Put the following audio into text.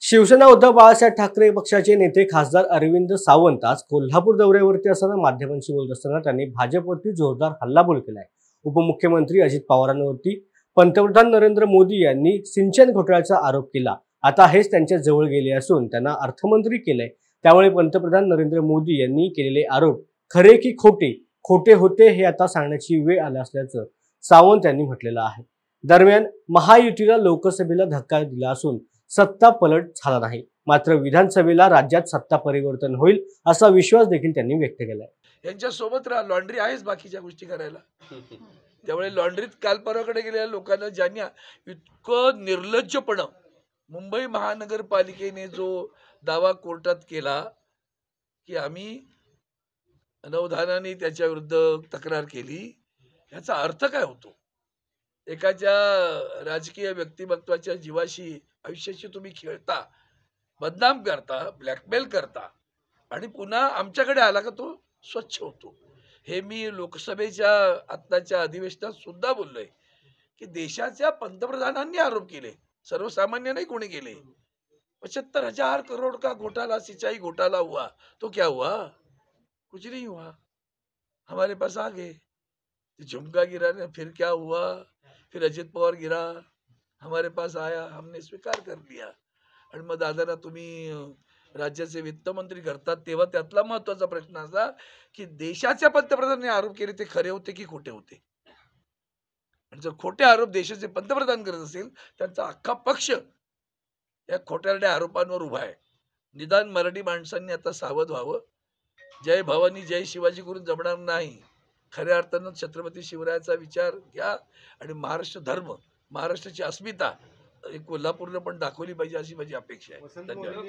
शिवसेना उद्धव बाळासाहेब ठाकरे पक्षाचे नेते खासदार अरविंद सावंत आज कोल्हापूर दौऱ्यावरती असताना माध्यमांशी बोलत असताना त्यांनी भाजपवरती जोरदार हल्लाबोल केलाय। उपमुख्यमंत्री अजित पवारांवरती पंतप्रधान नरेंद्र मोदी यांनी सिंचन घोटाळ्याचा आरोप केला। आता हेच त्यांच्या जवळ गेले असून त्यांना अर्थमंत्री केलंय। त्यामुळे पंतप्रधान नरेंद्र मोदी यांनी केलेले आरोप खरे की खोटे खोटे होते हे आता सांगण्याची वेळ आली असल्याचं सावंत यांनी म्हटलेलं आहे। दरम्यान महायुतीला लोकसभेला धक्का दिला असून सत्ता पलट झाला नाही, मात्र विधानसभेला राज्यात सत्ता परिवर्तन होईल असा विश्वास देखील त्यांनी व्यक्त केलाय। यांच्या सोबत लॉन्ड्री आहेच बाकीच्या गोष्टी करायला। त्यामुळे लॉन्ड्रीत काल परवाकडे गेलेल्या लोकांना ज्यांनी इतकं निर्लज्जपण मुंबई महानगरपालिकेने जो दावा कोर्टात केला की आम्ही अनवधानाने त्याच्या विरुद्ध तक्रार केली, याचा अर्थ काय होतो? एकाच्या राजकीय व्यक्तिमत्वाच्या जीवाशी आयुष्याशी तुम्ही खेळता, बदनाम करता, ब्लॅकमेल करता आणि पुन्हा आमच्याकडे आला का तो स्वच्छ होतो। हे मी लोकसभेच्या आत्ताच्या अधिवेशनात सुद्धा बोललोय की देशाच्या पंतप्रधानांनी आरोप केले, सर्वसामान्य नाही कोणी केले। 75,000 करोड़ का घोटाला, सिंचाई घोटाला हुआ, तो क्या हुआ? कुछ नहीं हुआ। हमारे पास आ गए, झुमका गिरा, फिर क्या हुआ? फिर अजित पवार गिरा, हमारे पास आया, हमने स्वीकार कर लिया। आणि मग दादाला तुम्ही राज्याचे वित्तमंत्री करतात तेव्हा त्यातला महत्वाचा प्रश्न असा की देशाच्या पंतप्रधानांनी आरोप केले ते खरे होते की खोटे होते? आणि जर खोटे आरोप देशाचे पंतप्रधान करत असेल त्यांचा अख्खा पक्ष या खोट्यारड्या आरोपांवर उभा आहे। निदान मराठी माणसांनी आता सावध व्हावं। जय भवानी जय शिवाजी करून जमणार नाही। खऱ्या अर्थानं छत्रपती शिवरायाचा विचार घ्या आणि महाराष्ट्र धर्म, महाराष्ट्राची अस्मिता कोल्हापूरला पण दाखवली पाहिजे अशी माझी अपेक्षा आहे। धन्यवाद।